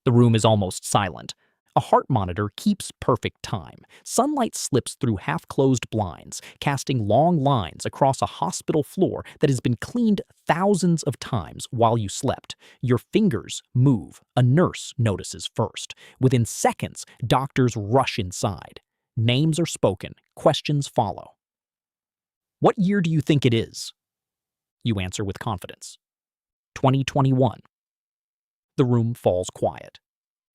The room is almost silent. A heart monitor keeps perfect time. Sunlight slips through half-closed blinds, casting long lines across a hospital floor that has been cleaned thousands of times while you slept. Your fingers move. A nurse notices first. Within seconds, doctors rush inside. Names are spoken. Questions follow. What year do you think it is? You answer with confidence. 2021. The room falls quiet.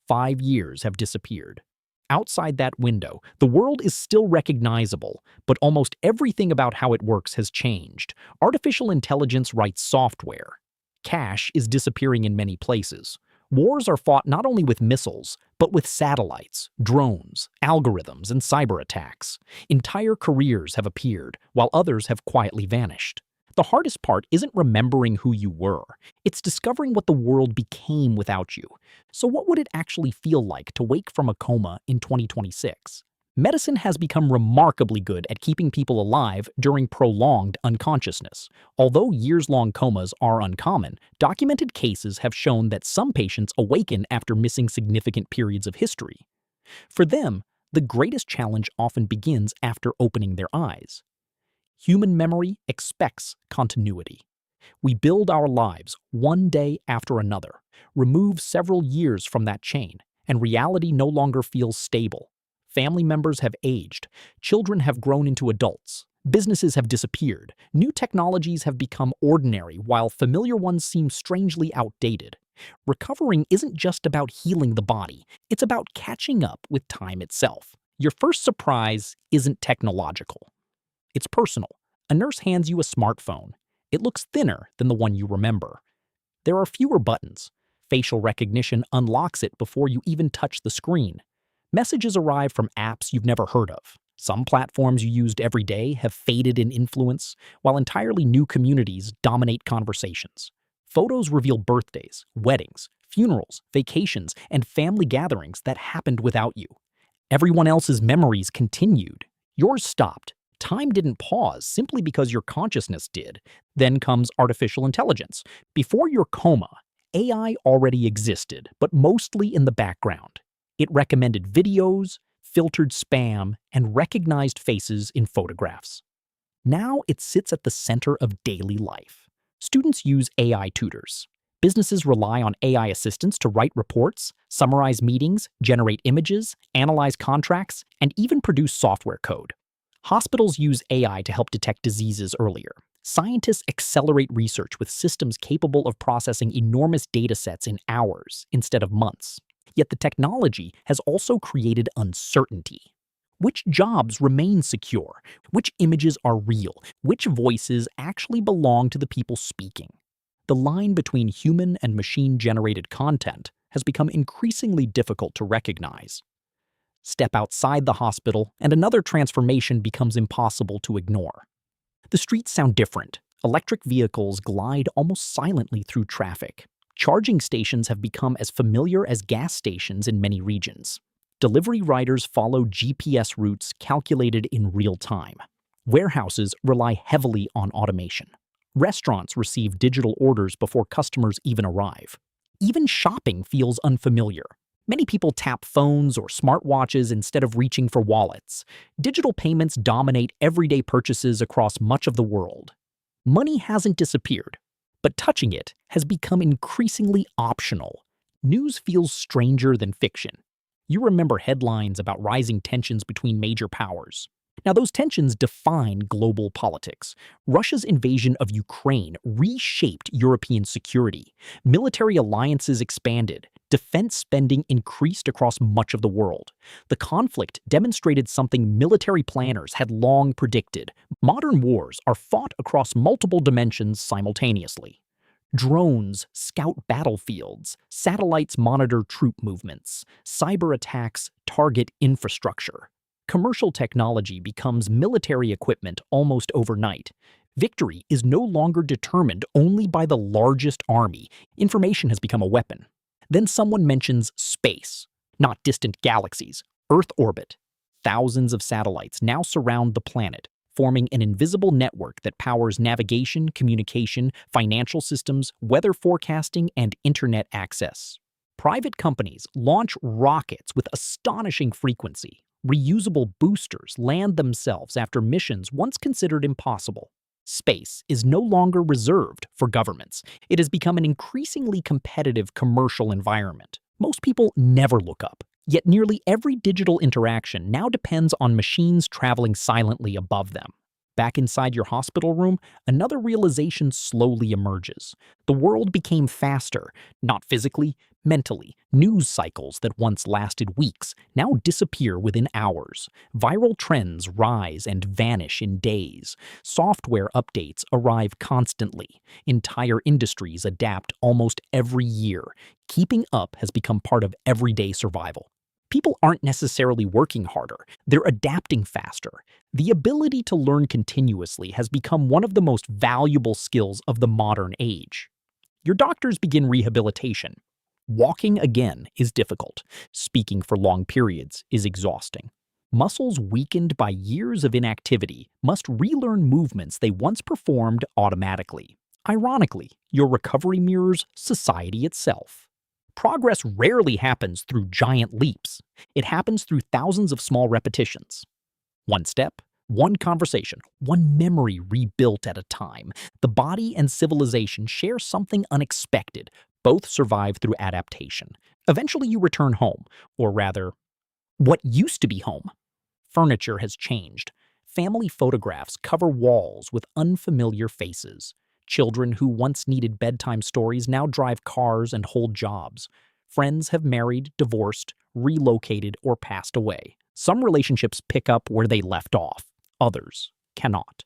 5 years have disappeared. Outside that window, the world is still recognizable, but almost everything about how it works has changed. Artificial intelligence writes software. Cash is disappearing in many places. Wars are fought not only with missiles, but with satellites, drones, algorithms, and cyberattacks. Entire careers have appeared, while others have quietly vanished. The hardest part isn't remembering who you were. It's discovering what the world became without you. So what would it actually feel like to wake from a coma in 2026? Medicine has become remarkably good at keeping people alive during prolonged unconsciousness. Although years-long comas are uncommon, documented cases have shown that some patients awaken after missing significant periods of history. For them, the greatest challenge often begins after opening their eyes. Human memory expects continuity. We build our lives one day after another, remove several years from that chain, and reality no longer feels stable. Family members have aged, children have grown into adults, businesses have disappeared, new technologies have become ordinary while familiar ones seem strangely outdated. Recovering isn't just about healing the body, it's about catching up with time itself. Your first surprise isn't technological. It's personal. A nurse hands you a smartphone. It looks thinner than the one you remember. There are fewer buttons. Facial recognition unlocks it before you even touch the screen. Messages arrive from apps you've never heard of. Some platforms you used every day have faded in influence, while entirely new communities dominate conversations. Photos reveal birthdays, weddings, funerals, vacations, and family gatherings that happened without you. Everyone else's memories continued. Yours stopped. Time didn't pause simply because your consciousness did. Then comes artificial intelligence. Before your coma, AI already existed, but mostly in the background. It recommended videos, filtered spam, and recognized faces in photographs. Now it sits at the center of daily life. Students use AI tutors. Businesses rely on AI assistants to write reports, summarize meetings, generate images, analyze contracts, and even produce software code. Hospitals use AI to help detect diseases earlier. Scientists accelerate research with systems capable of processing enormous datasets in hours instead of months. Yet the technology has also created uncertainty. Which jobs remain secure? Which images are real? Which voices actually belong to the people speaking? The line between human and machine-generated content has become increasingly difficult to recognize. Step outside the hospital, and another transformation becomes impossible to ignore. The streets sound different. Electric vehicles glide almost silently through traffic. Charging stations have become as familiar as gas stations in many regions. Delivery riders follow GPS routes calculated in real time. Warehouses rely heavily on automation. Restaurants receive digital orders before customers even arrive. Even shopping feels unfamiliar. Many people tap phones or smartwatches instead of reaching for wallets. Digital payments dominate everyday purchases across much of the world. Money hasn't disappeared, but touching it has become increasingly optional. News feels stranger than fiction. You remember headlines about rising tensions between major powers. Now, those tensions define global politics. Russia's invasion of Ukraine reshaped European security. Military alliances expanded. Defense spending increased across much of the world. The conflict demonstrated something military planners had long predicted. Modern wars are fought across multiple dimensions simultaneously. Drones scout battlefields, satellites monitor troop movements, cyber attacks target infrastructure. Commercial technology becomes military equipment almost overnight. Victory is no longer determined only by the largest army. Information has become a weapon. Then someone mentions space, not distant galaxies, Earth orbit. Thousands of satellites now surround the planet, forming an invisible network that powers navigation, communication, financial systems, weather forecasting, and internet access. Private companies launch rockets with astonishing frequency. Reusable boosters land themselves after missions once considered impossible. Space is no longer reserved for governments. It has become an increasingly competitive commercial environment. Most people never look up, yet nearly every digital interaction now depends on machines traveling silently above them. Back inside your hospital room, another realization slowly emerges. The world became faster, not physically, mentally. News cycles that once lasted weeks now disappear within hours. Viral trends rise and vanish in days. Software updates arrive constantly. Entire industries adapt almost every year. Keeping up has become part of everyday survival. People aren't necessarily working harder, they're adapting faster. The ability to learn continuously has become one of the most valuable skills of the modern age. Your doctors begin rehabilitation. Walking again is difficult. Speaking for long periods is exhausting. Muscles weakened by years of inactivity must relearn movements they once performed automatically. Ironically, your recovery mirrors society itself. Progress rarely happens through giant leaps. It happens through thousands of small repetitions. One step, one conversation, one memory rebuilt at a time. The body and civilization share something unexpected. Both survive through adaptation. Eventually you return home, or rather, what used to be home. Furniture has changed. Family photographs cover walls with unfamiliar faces. Children who once needed bedtime stories now drive cars and hold jobs. Friends have married, divorced, relocated, or passed away. Some relationships pick up where they left off. Others cannot.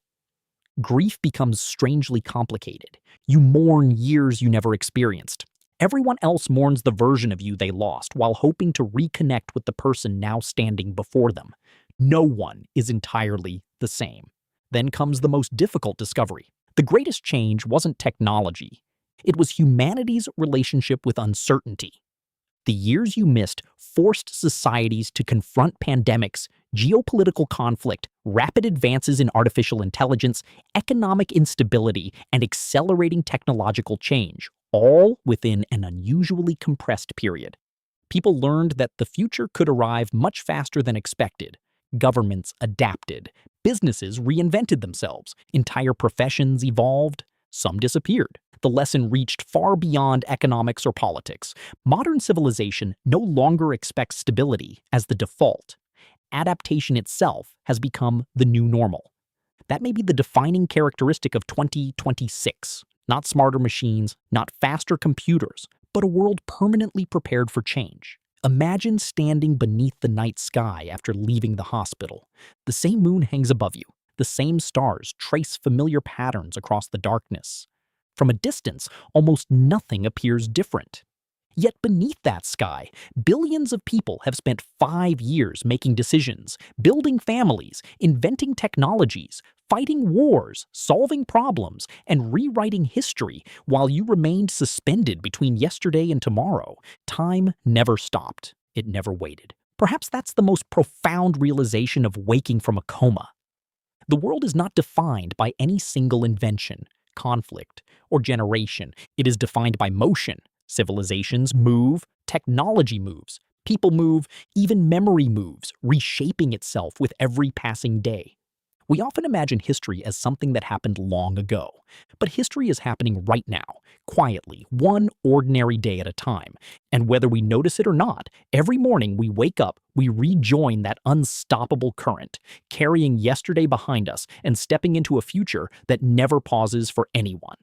Grief becomes strangely complicated. You mourn years you never experienced. Everyone else mourns the version of you they lost while hoping to reconnect with the person now standing before them. No one is entirely the same. Then comes the most difficult discovery. The greatest change wasn't technology. It was humanity's relationship with uncertainty. The years you missed forced societies to confront pandemics, geopolitical conflict, rapid advances in artificial intelligence, economic instability, and accelerating technological change, all within an unusually compressed period. People learned that the future could arrive much faster than expected. Governments adapted. Businesses reinvented themselves. Entire professions evolved. Some disappeared. The lesson reached far beyond economics or politics. Modern civilization no longer expects stability as the default. Adaptation itself has become the new normal. That may be the defining characteristic of 2026. Not smarter machines, not faster computers, but a world permanently prepared for change. Imagine standing beneath the night sky after leaving the hospital. The same moon hangs above you. The same stars trace familiar patterns across the darkness. From a distance, almost nothing appears different. Yet beneath that sky, billions of people have spent 5 years making decisions, building families, inventing technologies, fighting wars, solving problems, and rewriting history while you remained suspended between yesterday and tomorrow. Time never stopped. It never waited. Perhaps that's the most profound realization of waking from a coma. The world is not defined by any single invention, conflict, or generation. It is defined by motion. Civilizations move, technology moves, people move, even memory moves, reshaping itself with every passing day. We often imagine history as something that happened long ago, but history is happening right now, quietly, one ordinary day at a time. And whether we notice it or not, every morning we wake up, we rejoin that unstoppable current, carrying yesterday behind us and stepping into a future that never pauses for anyone.